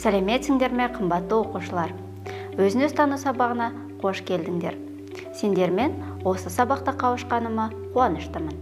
Сәлеметсіңдер ме, қымбатты оқушылар? Өзін-өз тану сабағына қош келдіңдер. Сендермен осы сабақта қауышқаныма қуаныштымын.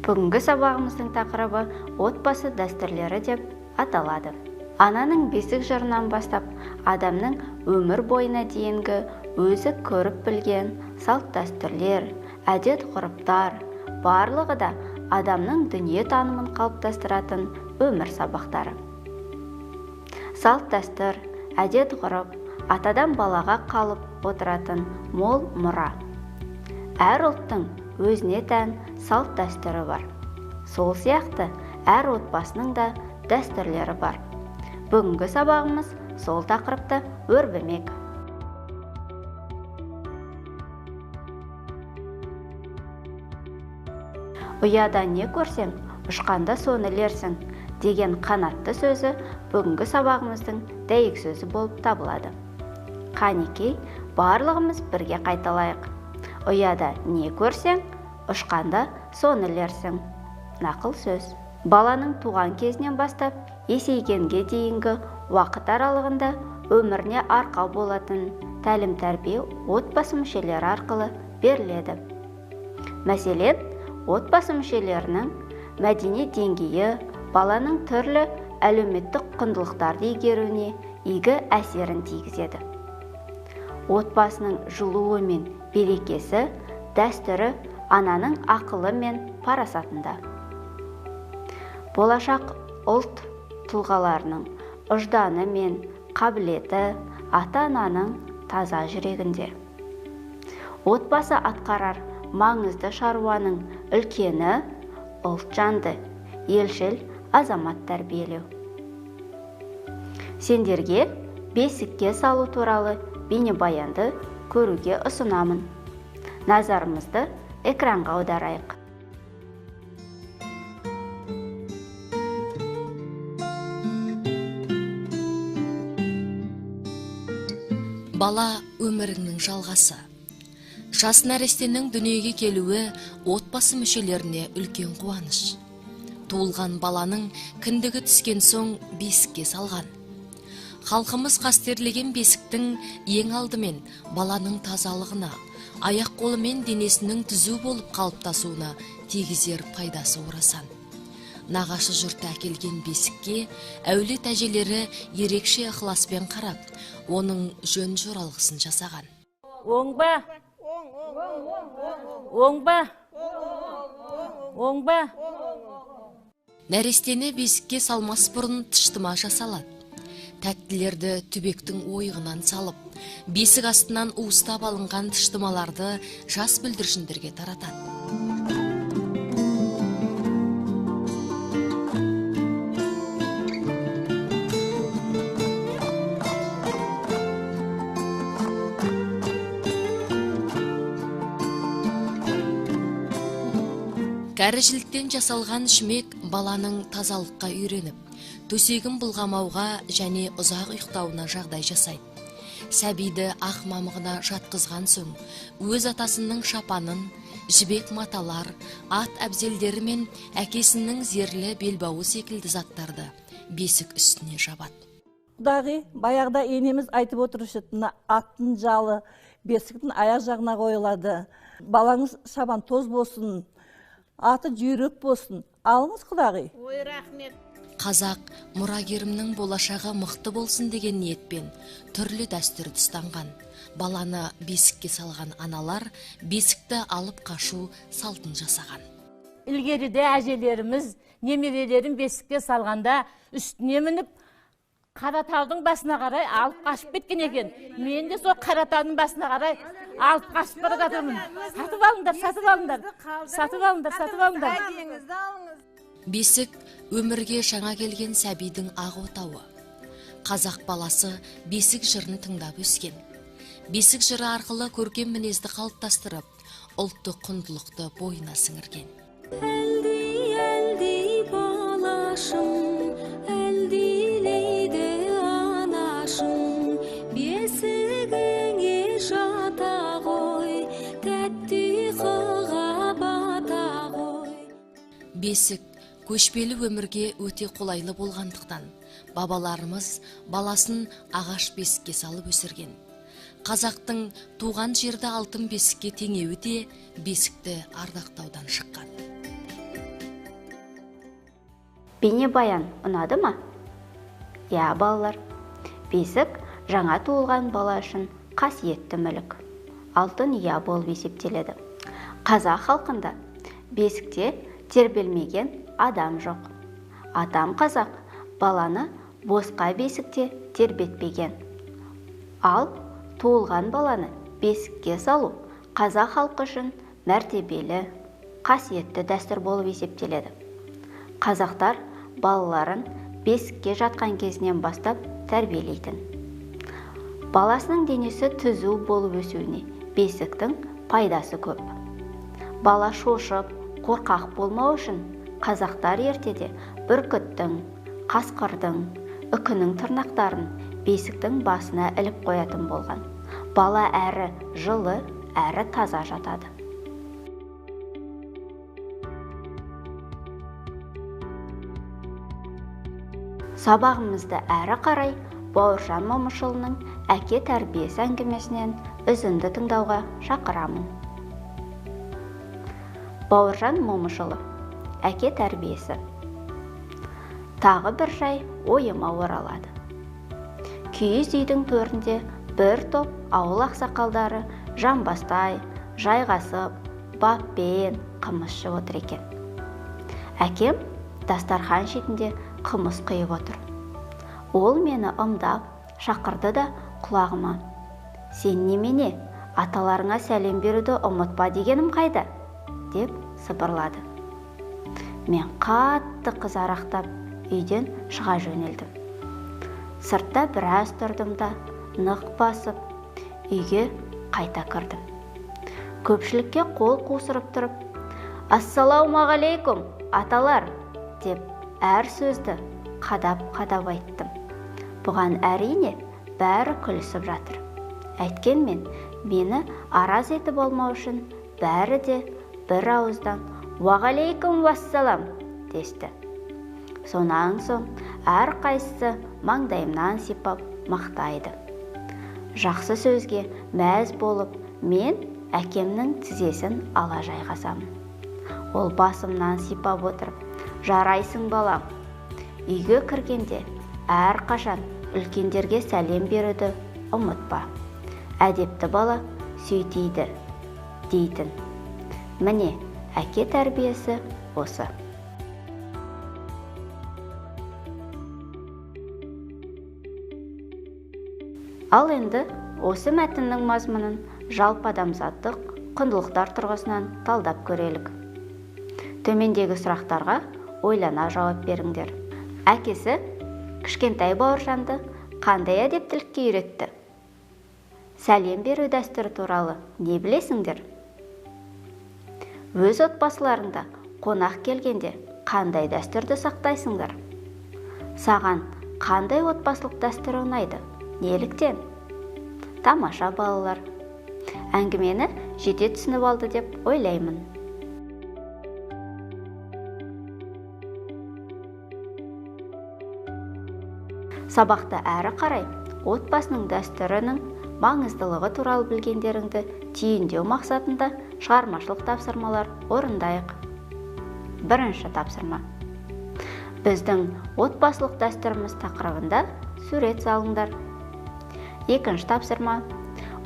Бүгінгі сабағымыздың тақырыбы отбасы дәстүрлері деп аталады. Ананың бесік жырынан бастап адамның өмір бойына дейінгі өзі көріп білген салт дәстүрлер, әдет-ғұрыптар, барлығы да адамның дүние танымын қалыптастыратын өмір сабақтары. Салт дәстүр, әдет-ғұрып, атадан балаға қалып отыратын мол мұра. Әр ұлттың өзіне тән салт дәстүрі бар. Сол сияқты әр отбасының да дәстүрлері бар. Бүгінгі сабағымыз сол тақырыпты өрбімек. Ұяда не көрсең, ұшқанда соны ілерсің деген қанатты сөзі бүгінгі сабағымыздың дәйек сөзі болып табылады. Қанекей, барлығымыз бірге қайталайық. Ұяда не көрсең, ұшқанда соны ілерсің. Нақыл сөз. Баланың туған кезінен бастап есейгенге дейінгі уақыт аралығында өміріне арқау болатын тәлім-тәрбие отбасы мүшелері арқылы беріледі. Мәселен, отбасы мүшелерінің мәдени деңгейі баланың түрлі әлеуметтік құндылықтарды игеруіне игі әсерін тигізеді. Отбасының жылуы мен берекесі, дәстүрі ананың ақылы мен парасатында. Болашақ ұлт тұлғаларының ұжданы мен қабілеті ата-ананың таза жүрегінде. Отбасы атқарар маңызды шаруаның үлкені ұлт жанды, елшіл азамат тәрбиелеу. Сендерге бесікке салу туралы бейнебаянды көруге ұсынамын. Назарымызды экранға аударайық. Бала өмірінің жалғасы. Жас нәрестенің дүниеге келуі отбасы мүшелеріне үлкен қуаныш. Туылған баланың кіндігі түскен соң бесікке салған. Халқымыз қастерлеген бесіктің ең алдымен баланың тазалығына, аяқ-қолы мен денесінің түзу болып қалыптасуына тигізер пайдасы орасан. Нағашы жұрты әкелген бесікке әулет әжелері ерекше ықыласпен қарап, оның жөн жоралғысын жасаған. Оң ба? Оң ба? Оң ба? Нәрестені бесікке салмас бұрын тыштыма жасалады. Тәттілерді түбектің ойығынан салып, бесік астынан уыстап алынған тыштымаларды жас бүлдіршіндерге таратады. Кәріжіліктен жасалған шүмек баланың тазалыққа үйреніп, төсегін бұлғамауға және ұзақ ұйықтауына жағдай жасайды. Сәбиді ақ мамығына жатқызған соң, өз атасының шапанын, жібек маталар, ат әбзелдері мен әкесінің зерлі белбауы секілді заттарды бесік үстіне жабады. Құдағи, баяғыда енеміз айтып отырышытына аттың жалы бесіктің аяқ жағына қойылады. Балаңыз шабан тоз болсын, аты жүйрік болсын. Алыңыз, құдағи. Ой, рахмет. Қазақ мұрагерімнің болашағы мықты болсын деген ниетпен түрлі дәстүр ұстанған. Баланы бесікке салған аналар бесікті алып қашу салтын жасаған. Ілгеріде әжелеріміз немерелерін бесікке салғанда үстіне мініп Қаратаудың басына қарай алып қашып кеткен екен. Мен де сол Қаратаудың басына қарай алып қашып бара жатырмын. Сатып алыңдар, сатып алыңдар. Сатып алыңдар, сатып алыңдар. Бесік өмірге жаңа келген сәбидің ақ отауы. Қазақ баласы бесік жырын тыңдап өскен. Бесік жыры арқылы көркем мінезді қалыптастырып, ұлттық құндылықты бойына сіңірген. Әлди балашым, бесік көшпелі өмірге өте қолайлы болғандықтан бабаларымыз баласын ағаш бесікке салып өсірген. Қазақтың туған жерді алтын бесікке теңеуі де бесікті ардақтаудан шыққан. Бейнебаян ұнады ма? Я, балалар, бесік жаңа туылған бала үшін қасиетті мүлік, алтын ия болып есептеледі. Қазақ халқында бесікте тербелмеген адам жоқ. Атам қазақ баланы босқа бесікте тербетпеген. Ал туылған баланы бесікке салу қазақ халқы үшін мәртебелі, қасиетті дәстүр болып есептеледі. Қазақтар балаларын бесікке жатқан кезінен бастап тәрбиелейтін. Баласының денесі түзу болып өсуіне бесіктің пайдасы көп. Бала шошып, қорқақ болмау үшін қазақтар ертеде бүркіттің, қасқырдың, үкінің тырнақтарын бесіктің басына іліп қоятын болған. Бала әрі жылы, әрі таза жатады. Сабағымызды әрі қарай Бауыржан Момышұлының әке тәрбиесі әңгімесінен үзінді тыңдауға шақырамын. Бауыржан Момышұлы, әке тәрбиесі. Тағы бір жай ойыма оралады. Киіз үйдің төрінде бір топ ауыл ақсақалдары жамбастай, жайғасып, баппен қымыз ішіп отыр екен. Әкем дастархан шетінде қымыз құйып отыр. Ол мені ымдап шақырды да құлағыма: "Сен немене, аталарыңа сәлем беруді ұмытпа дегенім қайда?" деп сыбырлады. Мен қатты қызарақтап үйден шыға жөнелдім. Сыртта біраз тұрдым да нық басып үйге қайта кірдім. Көпшілікке қол қусырып тұрып: "Ассалаумағалейкум, аталар!" деп әр сөзді қадап айттым. Бұған әрине бәрі күлісіп жатыр. Әйткенмен мені араз етіп болмау үшін бәрі де бір ауыздан "Уағалейкум уассалам" десті. Сонан соң әр қайсысы маңдайымнан сипап мақтайды. Жақсы сөзге мәз болып, мен әкемнің тізесін ала жайғасамын. Ол басымнан сипап отырып: "Жарайсың балам. Үйге кіргенде әр қашан үлкендерге сәлем беруді ұмытпа. Әдепті бала сөйтейді" дейтін. Міне, әке тәрбиесі осы. Ал енді осы мәтіннің мазмұнын жалпы адамзаттық құндылықтар тұрғысынан талдап көрелік. Төмендегі сұрақтарға ойлана жауап беріңдер. Әкесі кішкентай Бауыржанды қандай әдептілікке үйретті? Сәлем беру дәстүрі туралы не білесіңдер? Өз отбасыларында қонақ келгенде қандай дәстүрді сақтайсыңдар? Саған қандай отбасылық дәстүр ұнайды? Неліктен? Тамаша балалар. Әңгімені жете түсініп алды деп ойлаймын. Сабақта әрі қарай отбасының дәстүрінің маңыздылығы туралы білгендеріңді түйіндеу мақсатында шығармашылық тапсырмалар орындайық. Бірінші тапсырма. Біздің отбасылық дәстүріміз тақырыбында сурет салыңдар. Екінші тапсырма.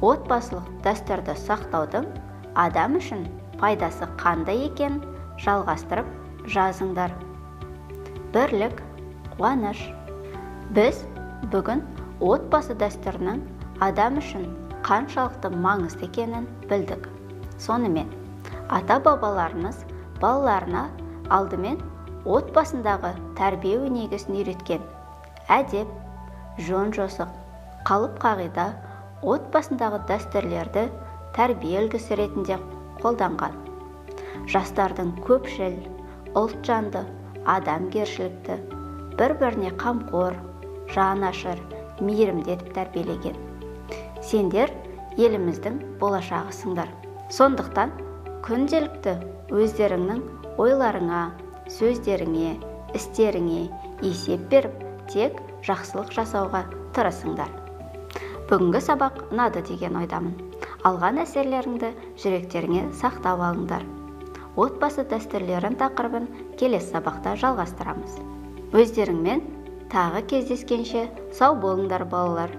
Отбасылық дәстүрді сақтаудың адам үшін пайдасы қандай екенін жалғастырып жазыңдар. Бірлік, қуаныш. Біз бүгін отбасы дәстүрінің адам үшін қаншалықты маңызды екенін білдік. Сонымен, ата-бабаларымыз балаларына алдымен отбасындағы тәрбие өнегесін үйреткен. Әдеп, жөн-жосық, қалып-қағида отбасындағы дәстүрлерді тәрбие үлгісі ретінде қолданған. Жастардың көпшіл, ұлтжанды, адамгершілікті, бір-біріне қамқор, жанашыр, мейірімді етіп тәрбиелеген. Сендер еліміздің болашағысыңдар. Сондықтан күнделікті өздеріңнің ойларыңа, сөздеріңе, істеріңе есеп беріп, тек жақсылық жасауға тырысыңдар. Бүгінгі сабақ ұнады деген ойдамын. Алған әсерлеріңді жүректеріңе сақтап алыңдар. Отбасы дәстүрлерін тақырыбын келесі сабақта жалғастырамыз. Өздеріңмен тағы кездескенше сау болыңдар балалар.